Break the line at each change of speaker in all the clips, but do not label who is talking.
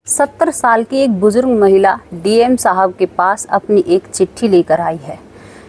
70 साल की एक बुजुर्ग महिला डीएम साहब के पास अपनी एक चिट्ठी लेकर आई है।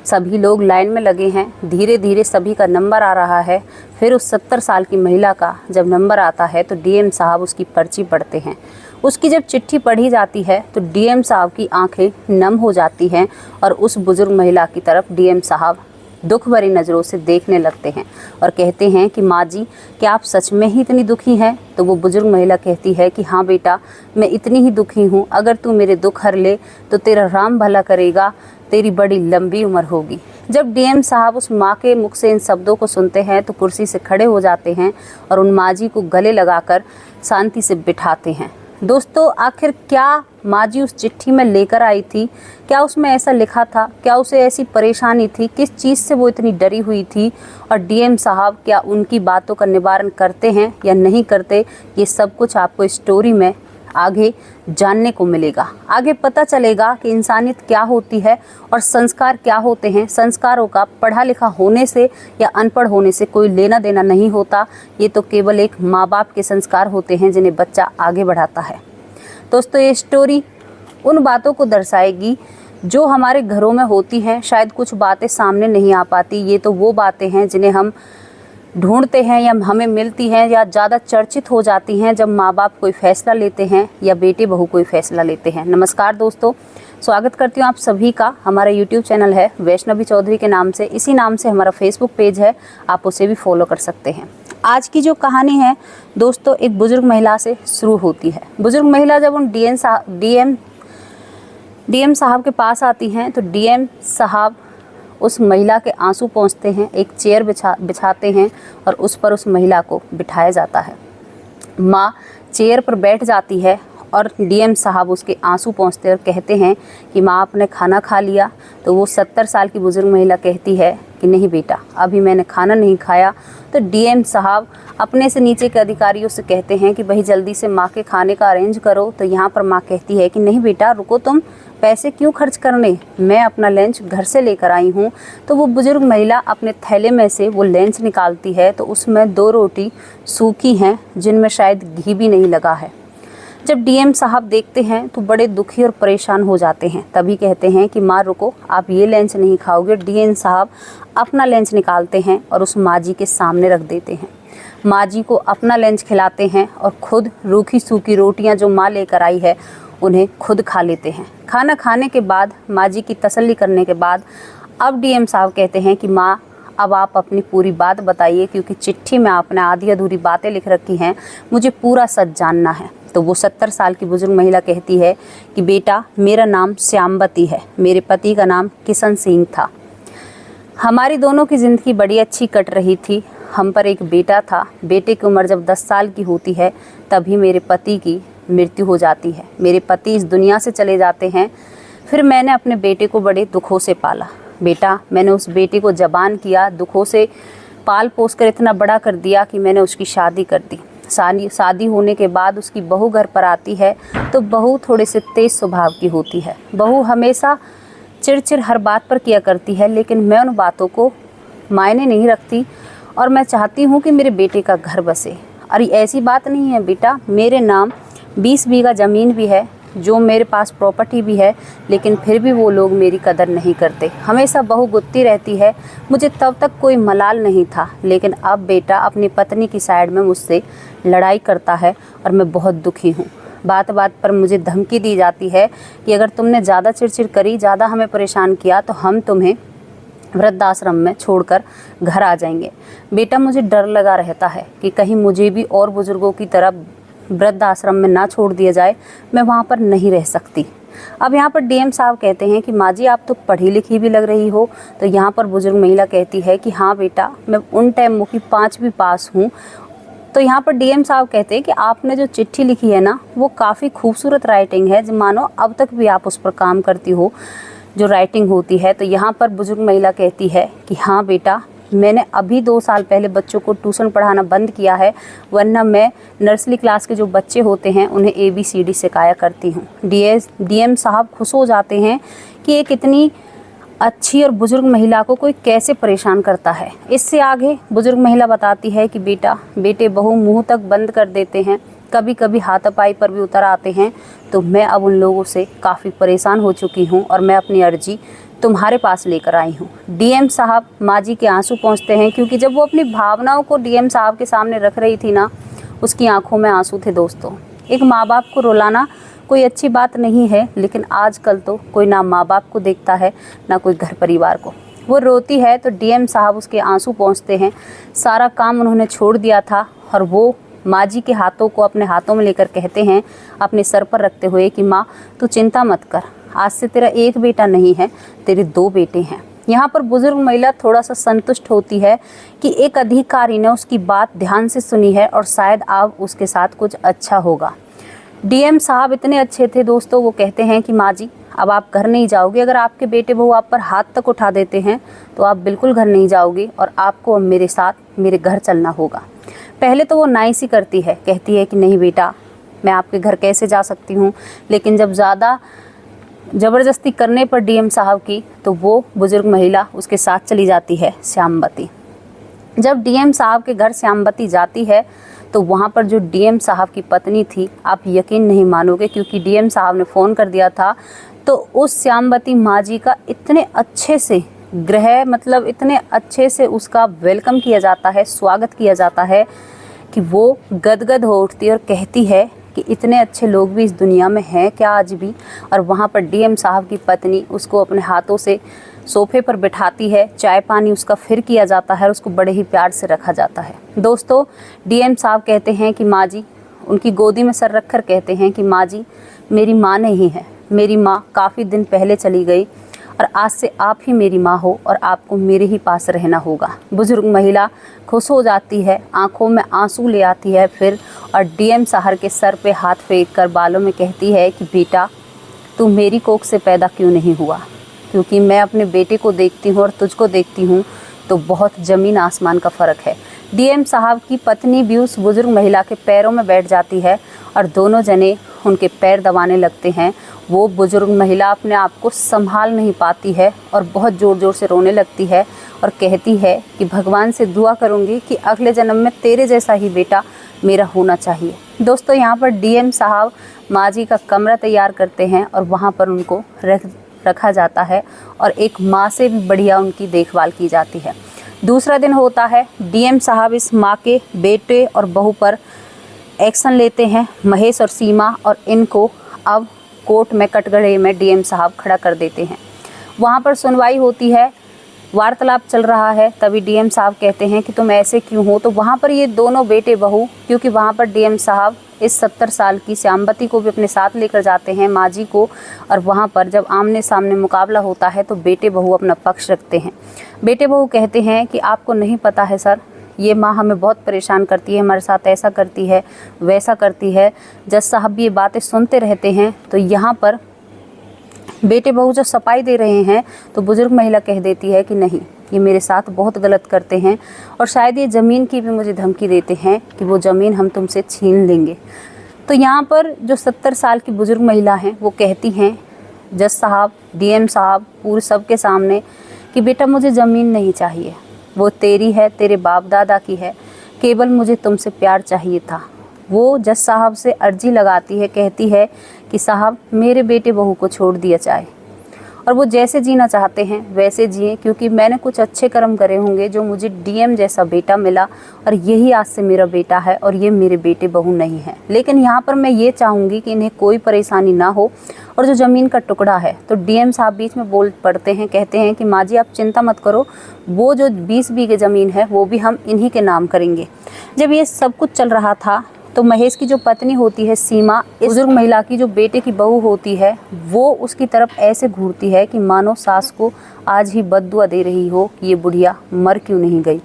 सभी लोग लाइन में लगे हैं। धीरे धीरे सभी का नंबर आ रहा है। फिर उस 70 साल की महिला का जब नंबर आता है तो डीएम साहब उसकी पर्ची पढ़ते हैं। उसकी जब चिट्ठी पढ़ी जाती है तो डीएम साहब की आंखें नम हो जाती हैं और उस बुजुर्ग महिला की तरफ डीएम साहब दुख भरी नज़रों से देखने लगते हैं और कहते हैं कि माँ जी, क्या आप सच में ही इतनी दुखी हैं? तो वो बुजुर्ग महिला कहती है कि हाँ बेटा, मैं इतनी ही दुखी हूँ। अगर तू मेरे दुख हर ले तो तेरा राम भला करेगा, तेरी बड़ी लंबी उम्र होगी। जब डीएम साहब उस माँ के मुख से इन शब्दों को सुनते हैं तो कुर्सी से खड़े हो जाते हैं और उन माँ जी को गले लगाकर शांति से बिठाते हैं। दोस्तों, आखिर क्या माँ जी उस चिट्ठी में लेकर आई थी? क्या उसमें ऐसा लिखा था? क्या उसे ऐसी परेशानी थी? किस चीज़ से वो इतनी डरी हुई थी? और डीएम साहब क्या उनकी बातों का निवारण करते हैं या नहीं करते? ये सब कुछ आपको इस स्टोरी में आगे जानने को मिलेगा। आगे पता चलेगा कि इंसानियत क्या होती है और संस्कार क्या होते हैं। संस्कारों का पढ़ा लिखा होने से या अनपढ़ होने से कोई लेना देना नहीं होता। ये तो केवल एक माँ बाप के संस्कार होते हैं जिन्हें बच्चा आगे बढ़ाता है। दोस्तों, ये स्टोरी उन बातों को दर्शाएगी जो हमारे घरों में होती हैं। शायद कुछ बातें सामने नहीं आ पाती। ये तो वो बातें हैं जिन्हें हम ढूंढते हैं या हमें मिलती हैं या ज़्यादा चर्चित हो जाती हैं जब माँ बाप कोई फ़ैसला लेते हैं या बेटे बहू कोई फ़ैसला लेते हैं। नमस्कार दोस्तों, स्वागत करती हूँ आप सभी का। हमारा यूट्यूब चैनल है वैष्णवी चौधरी के नाम से। इसी नाम से हमारा फेसबुक पेज है, आप उसे भी फॉलो कर सकते हैं। आज की जो कहानी है दोस्तों, एक बुज़ुर्ग महिला से शुरू होती है। बुज़ुर्ग महिला जब उन डीएम साहब के पास आती हैं तो डीएम साहब उस महिला के आंसू पोंछते हैं। एक चेयर बिछाते हैं और उस पर उस महिला को बिठाया जाता है। माँ चेयर पर बैठ जाती है और डीएम साहब उसके आंसू पोंछते और कहते हैं कि माँ, आपने खाना खा लिया? तो वो 70 साल की बुज़ुर्ग महिला कहती है कि नहीं बेटा, अभी मैंने खाना नहीं खाया। तो डीएम साहब अपने से नीचे के अधिकारियों से कहते हैं कि भाई जल्दी से माँ के खाने का अरेंज करो। तो यहाँ पर माँ कहती है कि नहीं बेटा, रुको, तुम पैसे क्यों खर्च करने, मैं अपना लंच घर से लेकर आई हूँ। तो वो बुज़ुर्ग महिला अपने थैले में से वो लंच निकालती है तो उसमें 2 रोटी सूखी हैं जिनमें शायद घी भी नहीं लगा है। जब डीएम साहब देखते हैं तो बड़े दुखी और परेशान हो जाते हैं। तभी कहते हैं कि माँ रुको, आप ये लंच नहीं खाओगे। डीएम साहब अपना लंच निकालते हैं और उस माँ जी के सामने रख देते हैं। माँ जी को अपना लंच खिलाते हैं और खुद रूखी सूखी रोटियाँ जो माँ लेकर आई है उन्हें खुद खा लेते हैं। खाना खाने के बाद माँ जी की तसल्ली करने के बाद अब डीएम साहब कहते हैं कि माँ, अब आप अपनी पूरी बात बताइए, क्योंकि चिट्ठी में आपने आधी अधूरी बातें लिख रखी हैं, मुझे पूरा सच जानना है। तो वो 70 साल की बुजुर्ग महिला कहती है कि बेटा, मेरा नाम श्यामवती है, मेरे पति का नाम किशन सिंह था। हमारी दोनों की ज़िंदगी बड़ी अच्छी कट रही थी। हम पर एक बेटा था। बेटे की उम्र जब 10 साल की होती है तभी मेरे पति की मृत्यु हो जाती है। मेरे पति इस दुनिया से चले जाते हैं। फिर मैंने अपने बेटे को बड़े दुखों से पाला। बेटा, मैंने उस बेटे को जवान किया, दुखों से पाल पोस कर इतना बड़ा कर दिया कि मैंने उसकी शादी कर दी। शादी होने के बाद उसकी बहू घर पर आती है तो बहू थोड़े से तेज़ स्वभाव की होती है। बहू हमेशा चिड़चिड़ हर बात पर किया करती है, लेकिन मैं उन बातों को मायने नहीं रखती और मैं चाहती हूँ कि मेरे बेटे का घर बसे। अरे ऐसी बात नहीं है बेटा, मेरे नाम 20 बीघा ज़मीन भी है, जो मेरे पास प्रॉपर्टी भी है, लेकिन फिर भी वो लोग मेरी कदर नहीं करते। हमेशा बहू गुत्ती रहती है। मुझे तब तक कोई मलाल नहीं था, लेकिन अब बेटा अपनी पत्नी की साइड में मुझसे लड़ाई करता है और मैं बहुत दुखी हूँ। बात बात पर मुझे धमकी दी जाती है कि अगर तुमने ज़्यादा चिड़चिड़ करी, ज़्यादा हमें परेशान किया तो हम तुम्हें वृद्धाश्रम में छोड़कर घर आ जाएंगे। बेटा, मुझे डर लगा रहता है कि कहीं मुझे भी और बुज़ुर्गों की तरह वृद्धाश्रम में ना छोड़ दिया जाए। मैं वहाँ पर नहीं रह सकती। अब यहाँ पर डीएम साहब कहते हैं कि माँ जी, आप तो पढ़ी लिखी भी लग रही हो। तो यहाँ पर बुजुर्ग महिला कहती है कि हाँ बेटा, मैं उन टाइमों की 5वीं पास हूँ। तो यहाँ पर डीएम साहब कहते हैं कि आपने जो चिट्ठी लिखी है ना, वो काफ़ी खूबसूरत राइटिंग है, जो मानो अब तक भी आप उस पर काम करती हो, जो राइटिंग होती है। तो यहाँ पर बुजुर्ग महिला कहती है कि हाँ बेटा, मैंने अभी 2 साल पहले बच्चों को ट्यूशन पढ़ाना बंद किया है, वरना मैं नर्सरी क्लास के जो बच्चे होते हैं उन्हें ABCD सिखाया करती हूँ। डीएम साहब खुश हो जाते हैं कि एक इतनी अच्छी और बुजुर्ग महिला को कोई कैसे परेशान करता है। इससे आगे बुजुर्ग महिला बताती है कि बेटे बहू मुंह तक बंद कर देते हैं कभी कभी हाथापाई पर भी उतर आते हैं। तो मैं अब उन लोगों से काफ़ी परेशान हो चुकी हूँ और मैं अपनी अर्जी तुम्हारे पास लेकर आई हूँ। डीएम साहब माँ जी के आंसू पहुँचते हैं, क्योंकि जब वो अपनी भावनाओं को डीएम साहब के सामने रख रही थी ना, उसकी आंखों में आंसू थे। दोस्तों, एक माँ बाप को रुलाना कोई अच्छी बात नहीं है, लेकिन आजकल तो कोई ना माँ बाप को देखता है ना कोई घर परिवार को। वो रोती है तो डीएम साहब उसके आंसू पहुँचते हैं। सारा काम उन्होंने छोड़ दिया था और वो माँ जी के हाथों को अपने हाथों में लेकर कहते हैं, अपने सर पर रखते हुए, कि माँ तू चिंता मत कर, आज से तेरा एक बेटा नहीं है, तेरे 2 बेटे हैं। यहाँ पर बुजुर्ग महिला थोड़ा सा संतुष्ट होती है कि एक अधिकारी ने उसकी बात ध्यान से सुनी है और शायद अब उसके साथ कुछ अच्छा होगा। डीएम साहब इतने अच्छे थे दोस्तों, वो कहते हैं कि माँ जी अब आप घर नहीं जाओगे। अगर आपके बेटे बहू आप पर हाथ तक उठा देते हैं तो आप बिल्कुल घर नहीं जाओगे और आपको अब मेरे साथ मेरे घर चलना होगा। पहले तो वो नाइस ही करती है, कहती है कि नहीं बेटा, मैं आपके घर कैसे जा सकती हूँ। लेकिन जब ज़्यादा ज़बरदस्ती करने पर डीएम साहब की, तो वो बुजुर्ग महिला उसके साथ चली जाती है श्यामवती। जब डीएम साहब के घर श्यामवती जाती है तो वहाँ पर जो डीएम साहब की पत्नी थी, आप यकीन नहीं मानोगे, क्योंकि डीएम साहब ने फ़ोन कर दिया था, तो उस श्यामवती माँ जी का इतने अच्छे से मतलब इतने अच्छे से उसका वेलकम किया जाता है, स्वागत किया जाता है कि वो गदगद हो उठती है और कहती है कि इतने अच्छे लोग भी इस दुनिया में हैं क्या आज भी। और वहाँ पर डीएम साहब की पत्नी उसको अपने हाथों से सोफे पर बिठाती है, चाय पानी उसका फिर किया जाता है और उसको बड़े ही प्यार से रखा जाता है। दोस्तों, डीएम साहब कहते हैं कि माँ जी, उनकी गोदी में सर रखकर कहते हैं कि माँ जी मेरी माँ नहीं है, मेरी माँ काफ़ी दिन पहले चली गई और आज से आप ही मेरी माँ हो और आपको मेरे ही पास रहना होगा। बुजुर्ग महिला खुश हो जाती है, आंखों में आंसू ले आती है फिर, और डीएम साहब के सर पे हाथ फेंक कर बालों में कहती है कि बेटा तू मेरी कोख से पैदा क्यों नहीं हुआ, क्योंकि मैं अपने बेटे को देखती हूँ और तुझको देखती हूँ तो बहुत ज़मीन आसमान का फ़र्क है। डीएम साहब की पत्नी भी उस बुजुर्ग महिला के पैरों में बैठ जाती है और दोनों जने उनके पैर दबाने लगते हैं। वो बुजुर्ग महिला अपने आप को संभाल नहीं पाती है और बहुत ज़ोर ज़ोर से रोने लगती है और कहती है कि भगवान से दुआ करूँगी कि अगले जन्म में तेरे जैसा ही बेटा मेरा होना चाहिए। दोस्तों, यहाँ पर डीएम साहब माँ जी का कमरा तैयार करते हैं और वहाँ पर उनको रखा जाता है और एक माँ से भी बढ़िया उनकी देखभाल की जाती है। दूसरा दिन होता है, डीएम साहब इस माँ के बेटे और बहू पर एक्शन लेते हैं, महेश और सीमा, और इनको अब कोर्ट में कटघरे में डीएम साहब खड़ा कर देते हैं। वहाँ पर सुनवाई होती है, वार्तालाप चल रहा है। तभी डीएम साहब कहते हैं कि तुम ऐसे क्यों हो। तो वहाँ पर ये दोनों बेटे बहू, क्योंकि वहाँ पर डीएम साहब इस 70 साल की श्यामवती को भी अपने साथ लेकर जाते हैं, माँ जी को, और वहाँ पर जब आमने सामने मुकाबला होता है तो बेटे बहू अपना पक्ष रखते हैं। बेटे बहू कहते हैं कि आपको नहीं पता है सर, ये माँ हमें बहुत परेशान करती है, हमारे साथ ऐसा करती है वैसा करती है। जज साहब भी ये बातें सुनते रहते हैं। तो यहाँ पर बेटे बहू जब सफाई दे रहे हैं तो बुजुर्ग महिला कह देती है कि नहीं, ये मेरे साथ बहुत गलत करते हैं और शायद ये ज़मीन की भी मुझे धमकी देते हैं कि वो ज़मीन हम तुमसे छीन लेंगे। तो यहाँ पर जो 70 साल की बुजुर्ग महिला हैं वो कहती हैं जज साहब, डीएम साहब, पूरे सबके सामने कि बेटा मुझे ज़मीन नहीं चाहिए, वो तेरी है, तेरे बाप दादा की है, केवल मुझे तुमसे प्यार चाहिए था। वो जज साहब से अर्जी लगाती है, कहती है कि साहब मेरे बेटे बहू को छोड़ दिया जाए और वो जैसे जीना चाहते हैं वैसे जिए, क्योंकि मैंने कुछ अच्छे कर्म करे होंगे जो मुझे डीएम जैसा बेटा मिला और यही आज से मेरा बेटा है और ये मेरे बेटे बहू नहीं है। लेकिन यहाँ पर मैं ये चाहूँगी कि इन्हें कोई परेशानी ना हो। और जो ज़मीन का टुकड़ा है, तो डीएम साहब बीच में बोल पड़ते हैं, कहते हैं कि माँ जी आप चिंता मत करो, वो जो 20 बीघे ज़मीन है वो भी हम इन्हीं के नाम करेंगे। जब ये सब कुछ चल रहा था तो महेश की जो पत्नी होती है सीमा, इस बुजुर्ग महिला की जो बेटे की बहू होती है, वो उसकी तरफ ऐसे घूरती है कि मानो सास को आज ही बद्दुआ दे रही हो कि ये बुढ़िया मर क्यों नहीं गई।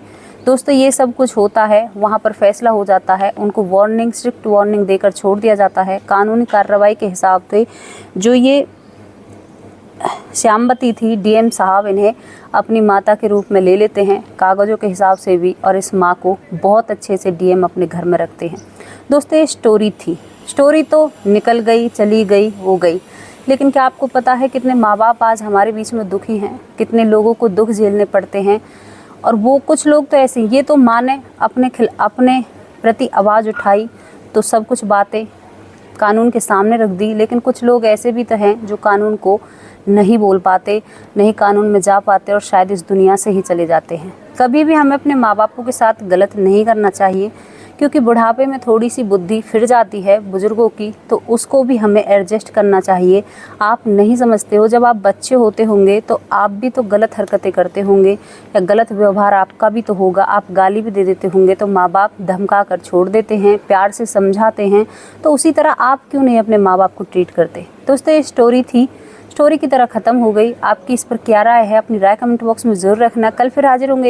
दोस्तों, ये सब कुछ होता है, वहाँ पर फैसला हो जाता है, उनको वार्निंग, स्ट्रिक्ट वार्निंग देकर छोड़ दिया जाता है। कानूनी कार्रवाई के हिसाब से जो ये श्यामवती थी, डीएम साहब इन्हें अपनी माता के रूप में ले लेते हैं, कागज़ों के हिसाब से भी, और इस माँ को बहुत अच्छे से डीएम अपने घर में रखते हैं। दोस्तों, ये स्टोरी थी, स्टोरी तो निकल गई, चली गई, हो गई, लेकिन क्या आपको पता है कितने माँ बाप आज हमारे बीच में दुखी हैं, कितने लोगों को दुख झेलने पड़ते हैं। और वो कुछ लोग तो ऐसे, ये तो माँ ने अपने प्रति आवाज़ उठाई तो सब कुछ बातें कानून के सामने रख दी, लेकिन कुछ लोग ऐसे भी तो हैं जो कानून को नहीं बोल पाते, नहीं कानून में जा पाते और शायद इस दुनिया से ही चले जाते हैं। कभी भी हमें अपने माँ बापों के साथ गलत नहीं करना चाहिए, क्योंकि बुढ़ापे में थोड़ी सी बुद्धि फिर जाती है बुज़ुर्गों की, तो उसको भी हमें एडजस्ट करना चाहिए। आप नहीं समझते हो, जब आप बच्चे होते होंगे तो आप भी तो गलत हरकतें करते होंगे या गलत व्यवहार आपका भी तो होगा, आप गाली भी दे देते होंगे, तो माँ बाप धमका कर छोड़ देते हैं, प्यार से समझाते हैं, तो उसी तरह आप क्यों नहीं अपने माँ बाप को ट्रीट करते। दोस्तों, ये स्टोरी थी, स्टोरी की तरह ख़त्म हो गई। आपकी इस पर क्या राय है, अपनी राय कमेंट बॉक्स में ज़रूर रखना। कल फिर हाजिर होंगे